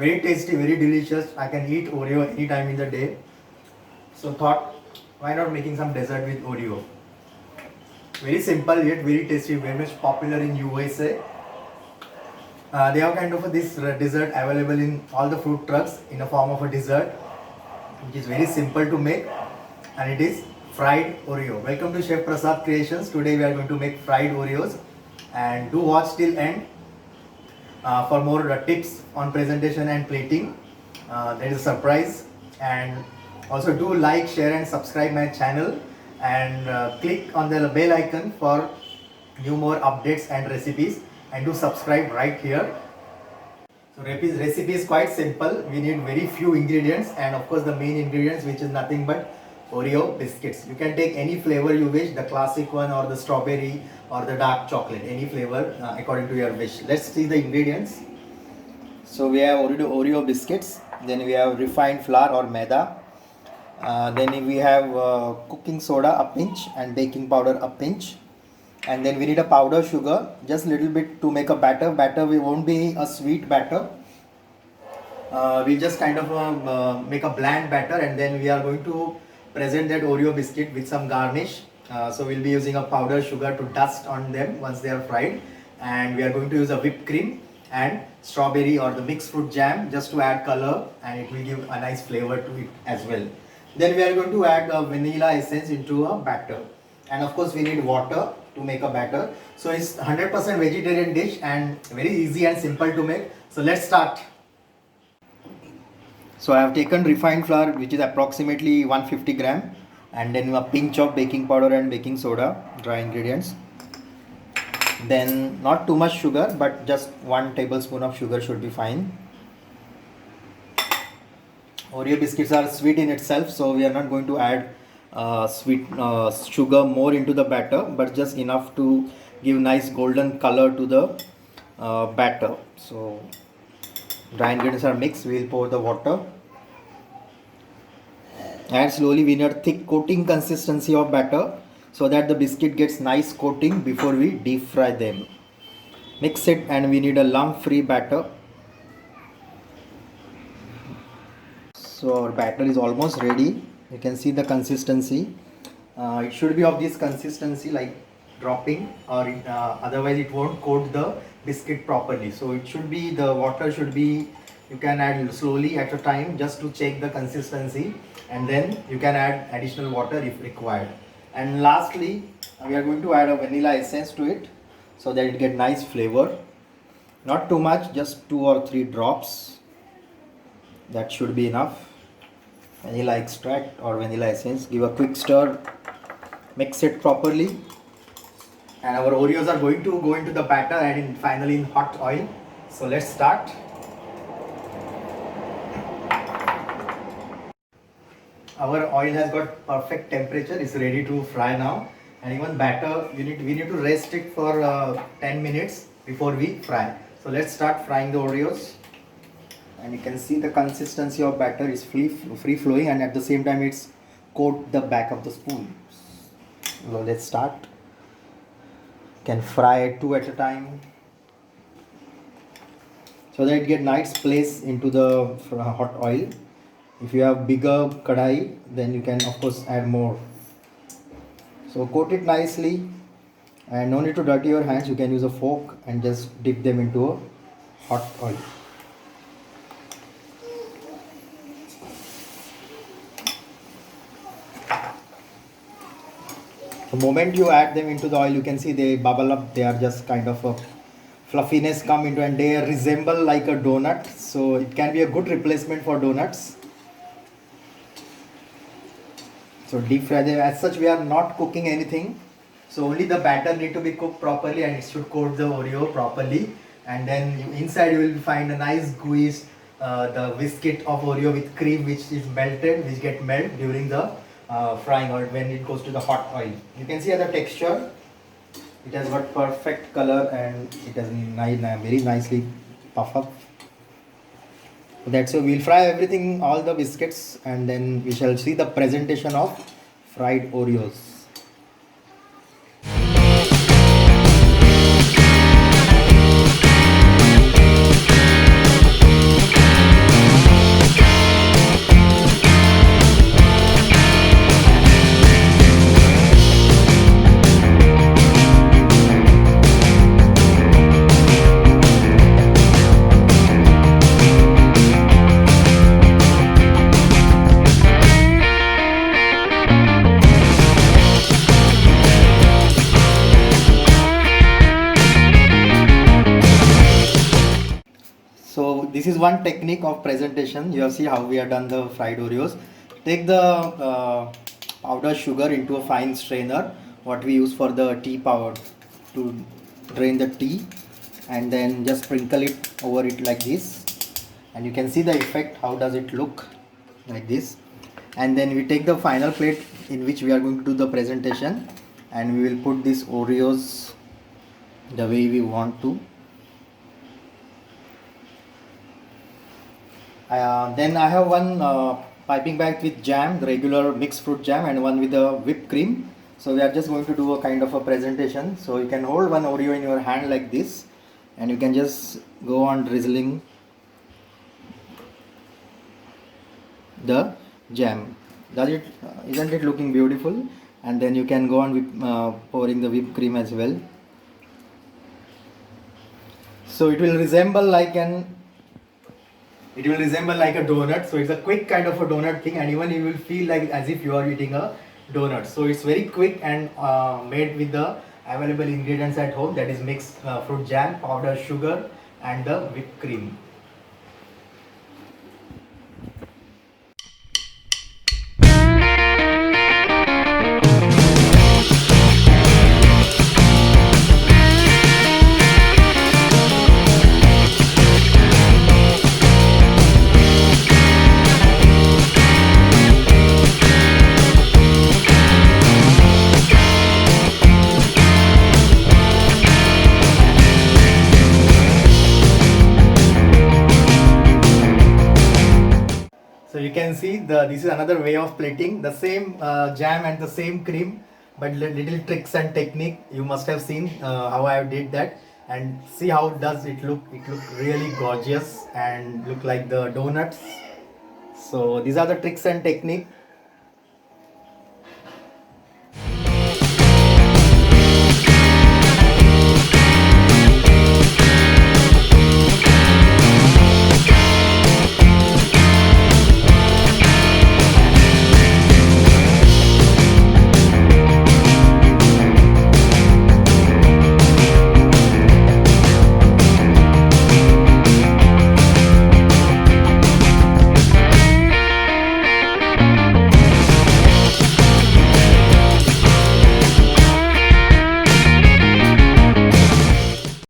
very tasty, very delicious. I can eat Oreo anytime in the day. So thought, why not making some dessert with Oreo? Very simple yet very tasty, very much popular in USA. They have kind of this dessert available in all the food trucks in a form of a dessert, which is very simple to make, and it is fried Oreo. Welcome to Chef Prasad Creations. Today we are going to make fried Oreos, and do watch till end for more tips on presentation and plating. There is a surprise, and also do like, share and subscribe my channel, and click on the bell icon for new more updates and recipes, and do subscribe right here. So recipe is quite simple. We need very few ingredients, and of course the main ingredients, which is nothing but Oreo biscuits. You can take any flavor you wish, the classic one or the strawberry or the dark chocolate, any flavor according to your wish. Let's see the ingredients. So we have Oreo biscuits, then we have refined flour or maida, then we have cooking soda a pinch and baking powder a pinch, and then we need a powder sugar, just little bit to make a batter. We won't be a sweet batter. We'll just kind of make a bland batter, and then we are going to present that Oreo biscuit with some garnish. So we'll be using a powder sugar to dust on them once they are fried, and we are going to use a whipped cream and strawberry or the mixed fruit jam just to add color, and it will give a nice flavor to it as well. Then we are going to add vanilla essence into a batter, and of course we need water to make a batter. So it's 100% vegetarian dish and very easy and simple to make. So let's start. So I have taken refined flour, which is approximately 150 gram, and then a pinch of baking powder and baking soda, dry ingredients. Then not too much sugar, but just 1 tablespoon of sugar should be fine. Oreo biscuits are sweet in itself, so we are not going to add sweet sugar more into the batter, but just enough to give nice golden color to the batter. So dry ingredients are mixed. We will pour the water, and slowly we need thick coating consistency of batter so that the biscuit gets nice coating before we deep fry them. Mix it, and we need a lump free batter. So our batter is almost ready. You can see the consistency. It should be of this consistency, like dropping, or otherwise it won't coat the biscuit properly. So it should be, the water should be, you can add slowly at a time just to check the consistency, and then you can add additional water if required. And lastly, we are going to add a vanilla essence to it so that it get nice flavor. Not too much, just 2 or 3 drops. That should be enough. Vanilla extract or vanilla essence. Give a quick stir, mix it properly, and our Oreos are going to go into the batter and finally in hot oil. So let's start. Our oil has got perfect temperature. It's ready to fry now, and even batter, we need to rest it for 10 minutes before we fry. So let's start frying the Oreos. And you can see the consistency of batter is free flowing, and at the same time it's coat the back of the spoon. So let's start. You can fry 2 at a time so that it get nice place into the hot oil. If you have bigger kadai, then you can of course add more. So coat it nicely, and no need to dirty your hands. You can use a fork and just dip them into a hot oil. The moment you add them into the oil, you can see they bubble up. They are just kind of a fluffiness come into, and they resemble like a donut. So it can be a good replacement for donuts. So deep fry them. As such, we are not cooking anything. So only the batter need to be cooked properly, and it should coat the Oreo properly. And then inside you will find a nice gooey the biscuit of Oreo with cream, which is melted, which get melted during the frying or when it goes to the hot oil. You can see the texture. It has got perfect color, and it has very nicely puff up. That's so we'll fry everything, all the biscuits, and then we shall see the presentation of fried Oreos. one technique of presentation. You have seen how we have done the fried Oreos. Take the powdered sugar into a fine strainer, what we use for the tea powder to drain the tea, and then just sprinkle it over it like this, and you can see the effect. How does it look like this? And then we take the final plate in which we are going to do the presentation, and we will put these Oreos the way we want to. Then I have one piping bag with jam, the regular mixed fruit jam, and one with the whipped cream. So we are just going to do a kind of a presentation. So you can hold one Oreo in your hand like this, and you can just go on drizzling the jam. Isn't it looking beautiful? And then you can go on pouring the whipped cream as well. So it will resemble like a donut. So it's a quick kind of a donut thing, and even you will feel like as if you are eating a donut. So it's very quick and made with the available ingredients at home, that is mixed fruit jam, powdered sugar, and the whipped cream. So you can see this is another way of plating the same jam and the same cream, but little tricks and technique. You must have seen how I did that, and see how does it look. It look really gorgeous and look like the donuts. So these are the tricks and technique